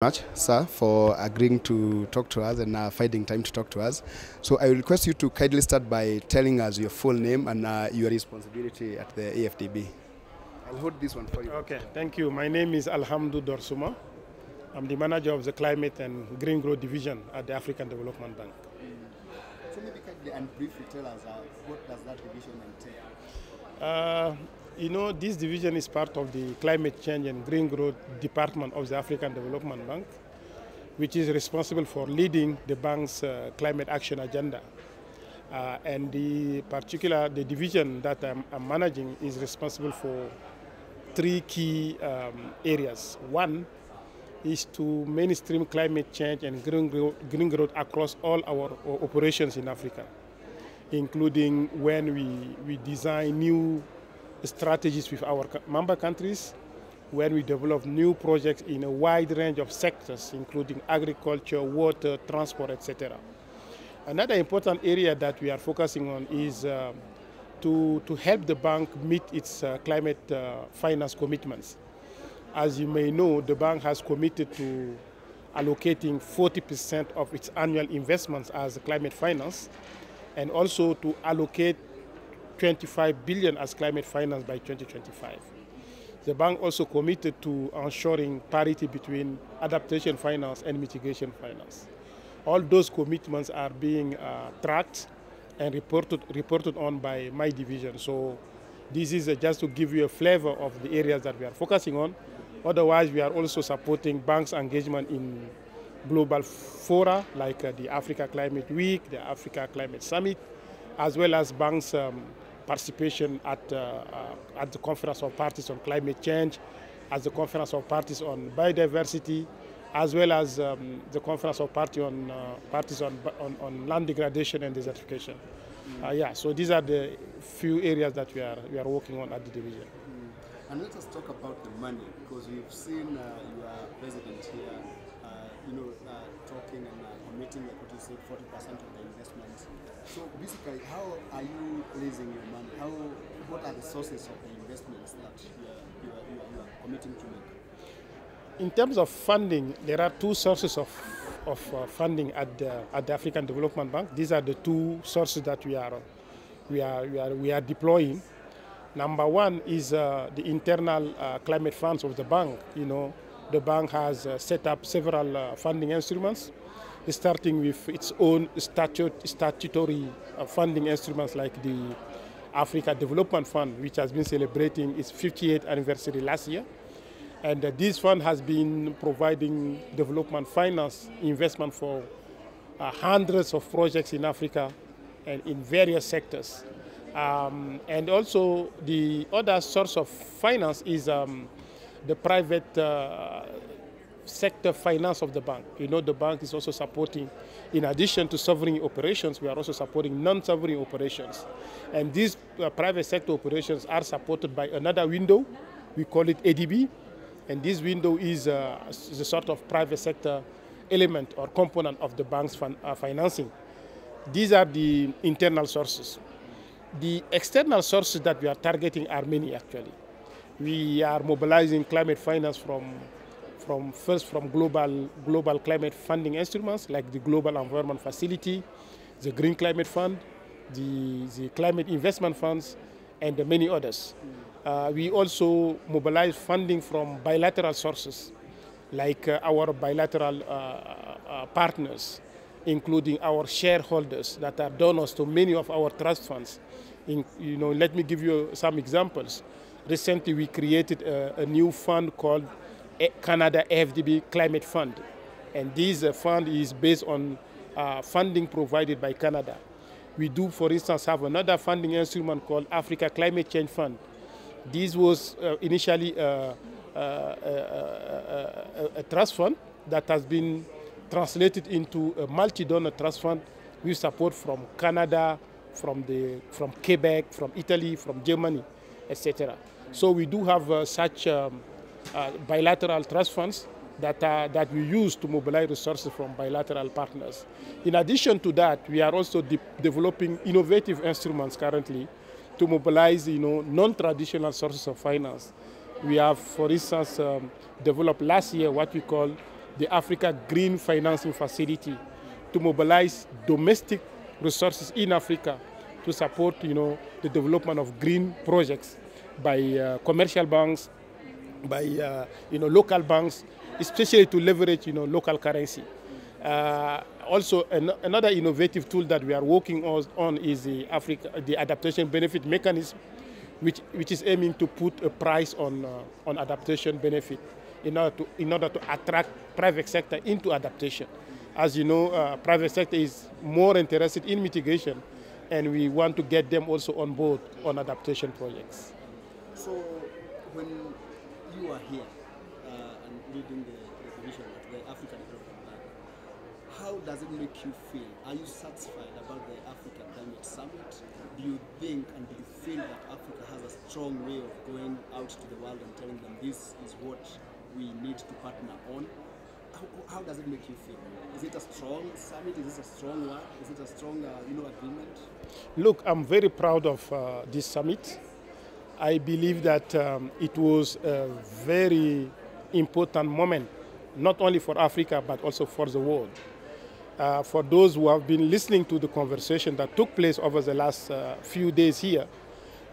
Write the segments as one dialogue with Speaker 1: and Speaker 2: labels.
Speaker 1: Much, sir, for agreeing to talk to us and finding time to talk to us. So I will request you to kindly start by telling us your full name and your responsibility at the AFDB. I'll hold this one for you.
Speaker 2: Okay, thank you. My name is Alhamdu Dorsuma. I'm the manager of the Climate and Green Growth Division at the African Development Bank.
Speaker 1: So maybe kindly and briefly tell us what does that division entail?
Speaker 2: This division is part of the Climate Change and Green Growth Department of the African Development Bank, which is responsible for leading the bank's climate action agenda. And the division that I'm managing is responsible for three key areas. One is to mainstream climate change and green growth across all our operations in Africa, including when we design new strategies with our member countries, when we develop new projects in a wide range of sectors, including agriculture, water, transport, etc. Another important area that we are focusing on is to help the bank meet its climate finance commitments. As you may know, the bank has committed to allocating 40% of its annual investments as climate finance, and also to allocate 25 billion as climate finance by 2025. The bank also committed to ensuring parity between adaptation finance and mitigation finance. All those commitments are being tracked and reported on by my division. So this is just to give you a flavor of the areas that we are focusing on. Otherwise, we are also supporting banks' engagement in global fora like the Africa Climate Week, the Africa Climate Summit, as well as banks' participation at the Conference of Parties on Climate Change, at the Conference of Parties on Biodiversity, as well as the Conference of Parties on Land Degradation and Desertification. So these are the few areas that we are working on at the division.
Speaker 1: And let us talk about the money, because we've seen your president here, talking and committing, like what you said, 40% of the investments. So basically, how are you raising your money? What are the sources of the investments that you are committing to make?
Speaker 2: In terms of funding, there are two sources of funding at the African Development Bank. These are the two sources that we are deploying. Number one is the internal climate funds of the bank. The bank has set up several funding instruments, starting with its own statutory funding instruments like the Africa Development Fund, which has been celebrating its 58th anniversary last year. And this fund has been providing development finance investment for hundreds of projects in Africa and in various sectors. And also the other source of finance is the private sector finance of the bank. The bank is also supporting, in addition to sovereign operations, we are also supporting non-sovereign operations. And these private sector operations are supported by another window. We call it ADB. And this window is the sort of private sector element or component of the bank's financing. These are the internal sources. The external sources that we are targeting are many, actually. We are mobilizing climate finance from global climate funding instruments like the Global Environment Facility, the Green Climate Fund, the Climate Investment Funds, and the many others. We also mobilize funding from bilateral sources like our bilateral partners, including our shareholders that are donors to many of our trust funds. Let me give you some examples. Recently, we created a new fund called Canada AFDB Climate Fund. And this fund is based on funding provided by Canada. We do, for instance, have another funding instrument called Africa Climate Change Fund. This was initially a trust fund that has been translated into a multi-donor trust fund with support from Canada, from Quebec, from Italy, from Germany, etc. So we do have such bilateral trust funds that we use to mobilize resources from bilateral partners. In addition to that, we are also developing innovative instruments currently to mobilize non-traditional sources of finance. We have, for instance, developed last year what we call the Africa Green Financing Facility to mobilize domestic resources in Africa to support, the development of green projects by commercial banks, by local banks, especially to leverage local currency. Also, another innovative tool that we are working on is the adaptation benefit mechanism, which is aiming to put a price on adaptation benefit in order to attract private sector into adaptation. As you know, private sector is more interested in mitigation, and we want to get them also on board on adaptation projects.
Speaker 1: So, when you are here and leading the division at the African Development Bank, how does it make you feel? Are you satisfied about the Africa Climate Summit? Do you think and do you feel that Africa has a strong way of going out to the world and telling them this is what we need to partner on? How does it make you feel? Is it a strong summit? Is it a strong one? Is it a strong agreement?
Speaker 2: Look, I'm very proud of this summit. I believe that it was a very important moment, not only for Africa, but also for the world. For those who have been listening to the conversation that took place over the last few days here,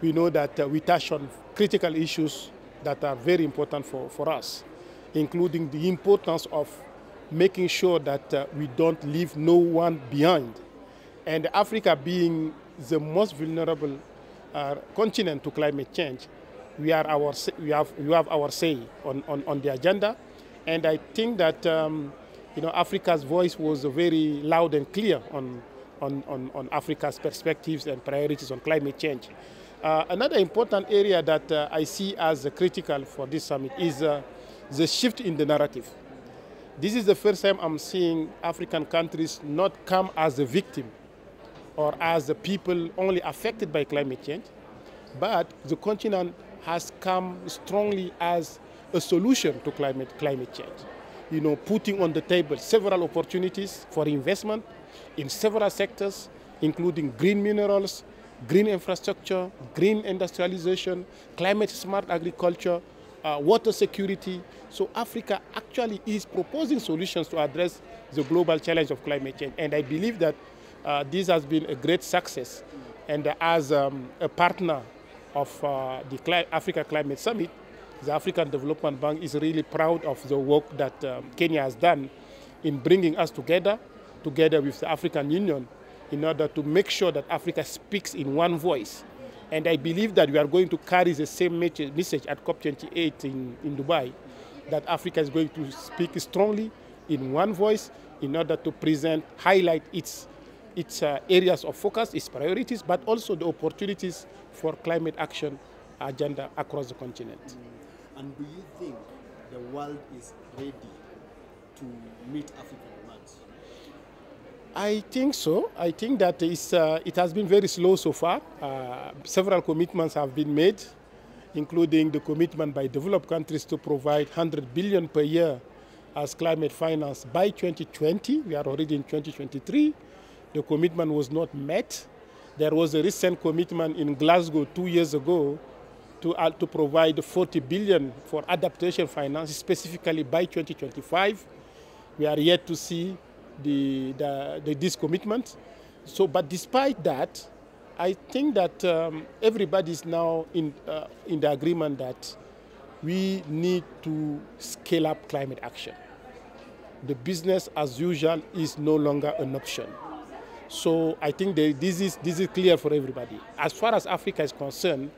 Speaker 2: we know that we touched on critical issues that are very important for us, including the importance of making sure that we don't leave no one behind. And Africa being the most vulnerable continent to climate change, we have our say on the agenda. And I think that Africa's voice was very loud and clear on Africa's perspectives and priorities on climate change. Another important area that I see as critical for this summit is the shift in the narrative. This is the first time I'm seeing African countries not come as a victim or as the people only affected by climate change, but the continent has come strongly as a solution to climate change. Putting on the table several opportunities for investment in several sectors, including green minerals, green infrastructure, green industrialization, climate-smart agriculture, water security. So Africa actually is proposing solutions to address the global challenge of climate change. And I believe that this has been a great success. And as a partner of the Africa Climate Summit, the African Development Bank is really proud of the work that Kenya has done in bringing us together with the African Union, in order to make sure that Africa speaks in one voice. And I believe that we are going to carry the same message at COP28 in Dubai, that Africa is going to speak strongly in one voice in order to highlight its areas of focus, its priorities, but also the opportunities for climate action agenda across the continent.
Speaker 1: And do you think the world is ready to meet African demands?
Speaker 2: I think so. I think that it has been very slow so far. Several commitments have been made, including the commitment by developed countries to provide 100 billion per year as climate finance by 2020. We are already in 2023. The commitment was not met. There was a recent commitment in Glasgow 2 years ago to provide 40 billion for adaptation finance, specifically by 2025. We are yet to see this commitment. So, but despite that, I think that everybody is now in the agreement that we need to scale up climate action. The business as usual is no longer an option. So I think this is clear for everybody. As far as Africa is concerned,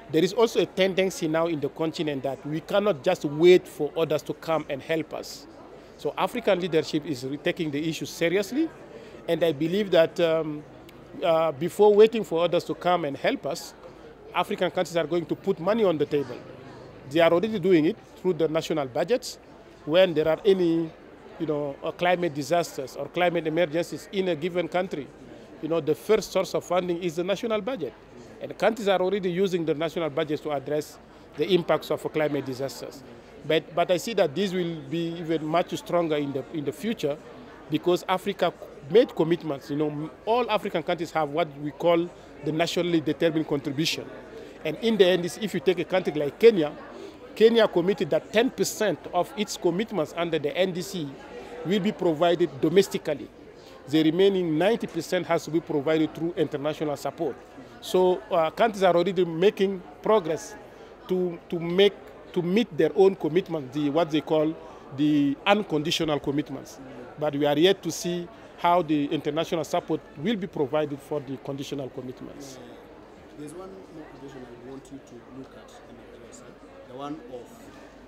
Speaker 2: there is also a tendency now in the continent that we cannot just wait for others to come and help us. So African leadership is taking the issue seriously, and I believe that before waiting for others to come and help us, African countries are going to put money on the table. They are already doing it through the national budgets. When there are any climate disasters or climate emergencies in a given country, the first source of funding is the national budget. And countries are already using the national budgets to address the impacts of climate disasters. But I see that this will be even much stronger in the future, because Africa made commitments. All African countries have what we call the nationally determined contribution. And in the end, if you take a country like Kenya, Kenya committed that 10% of its commitments under the NDC will be provided domestically. The remaining 90% has to be provided through international support. So countries are already making progress to meet their own commitments, what they call the unconditional commitments. But we are yet to see how the international support will be provided for the conditional commitments.
Speaker 1: There's one more provision I want you to look at in the website, the one of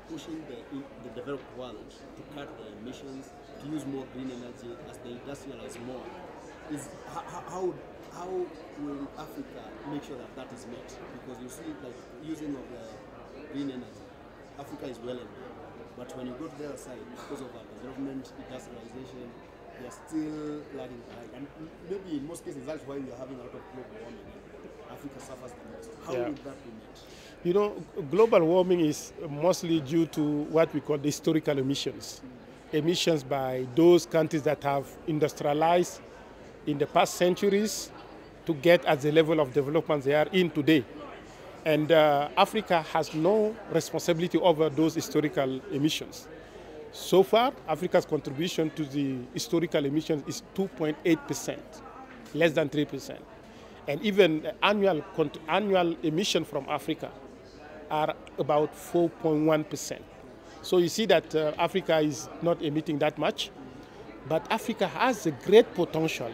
Speaker 1: pushing the developed world to cut their emissions, to use more green energy as they industrialize more. How will Africa make sure that that is met? Because you see, like, using of the green energy, Africa is well in there. But when you go to the other side, because of our development, industrialization, we are still lagging behind. And maybe in most cases, that's why we are having a lot of global warming. Africa suffers the most. How will that be met?
Speaker 2: You know, global warming is mostly due to what we call the historical emissions. Emissions by those countries that have industrialized in the past centuries to get at the level of development they are in today. And Africa has no responsibility over those historical emissions. So far, Africa's contribution to the historical emissions is 2.8%, less than 3%. And even annual emission from Africa are about 4.1%. So you see that Africa is not emitting that much, but Africa has a great potential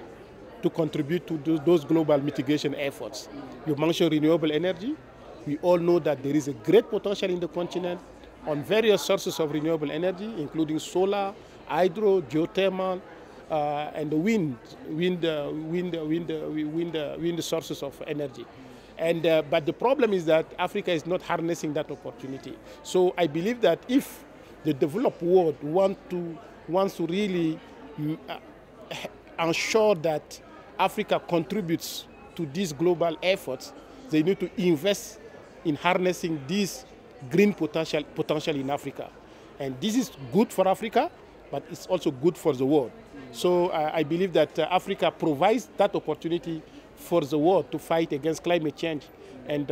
Speaker 2: to contribute to those global mitigation efforts. You mentioned renewable energy. We all know that there is a great potential in the continent on various sources of renewable energy, including solar, hydro, geothermal, and the wind sources of energy. And, but the problem is that Africa is not harnessing that opportunity. So I believe that if the developed world wants to really ensure that Africa contributes to these global efforts, they need to invest in harnessing this green potential in Africa. And this is good for Africa, but it's also good for the world. So I believe that Africa provides that opportunity for the world to fight against climate change. And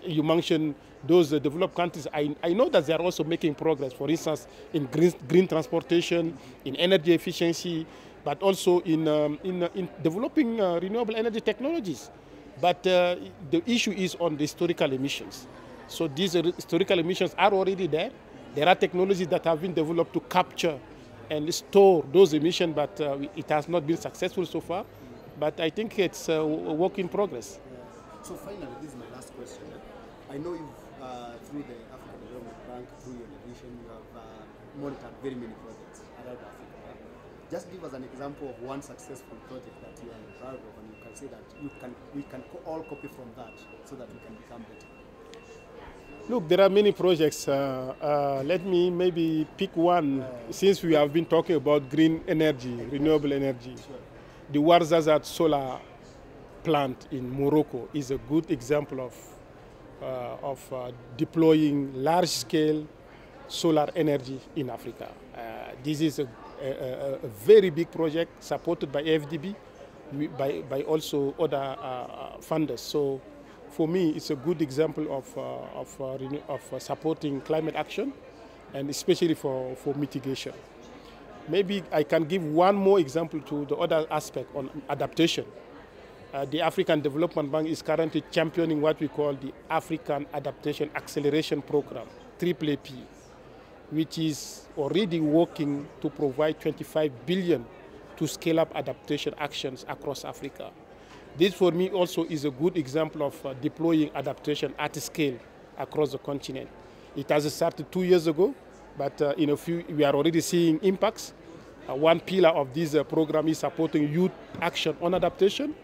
Speaker 2: you mentioned those developed countries. I know that they are also making progress, for instance, in green transportation, in energy efficiency, but also in developing renewable energy technologies. But the issue is on the historical emissions. So these historical emissions are already there. There are technologies that have been developed to capture and store those emissions, but it has not been successful so far. But I think it's a work in progress.
Speaker 1: Yeah. So finally, this is my last question. I know you've, through the African Development Bank, through your division, you have monitored very many projects around Africa. Just give us an example of one successful project that you are proud of, and you can say that we can all copy from that so that we can become better.
Speaker 2: Look, there are many projects. Let me maybe pick one, since we have been talking about green energy, renewable energy.
Speaker 1: Sure.
Speaker 2: The Ouarzazate solar plant in Morocco is a good example of deploying large-scale solar energy in Africa. This is a very big project supported by AFDB, by also other funders. So for me, it's a good example of supporting climate action, and especially for mitigation. Maybe I can give one more example to the other aspect on adaptation. The African Development Bank is currently championing what we call the African Adaptation Acceleration Program, AAP, which is already working to provide 25 billion to scale up adaptation actions across Africa. This for me also is a good example of deploying adaptation at scale across the continent. It has started 2 years ago, but we are already seeing impacts. One pillar of this program is supporting youth action on adaptation.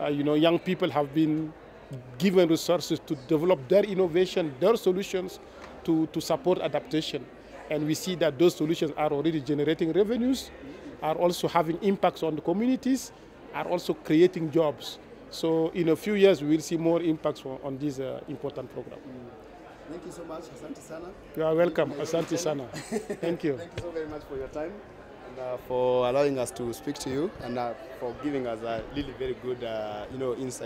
Speaker 2: Young people have been given resources to develop their innovation, their solutions to support adaptation. And we see that those solutions are already generating revenues, are also having impacts on the communities, are also creating jobs. So in a few years, we will see more impacts on this important program.
Speaker 1: Thank you so much, Asante Sana.
Speaker 2: You are welcome, Asante Sana. Thank you.
Speaker 1: Thank you so very much for your time and for allowing us to speak to you, and for giving us a really very good, insight.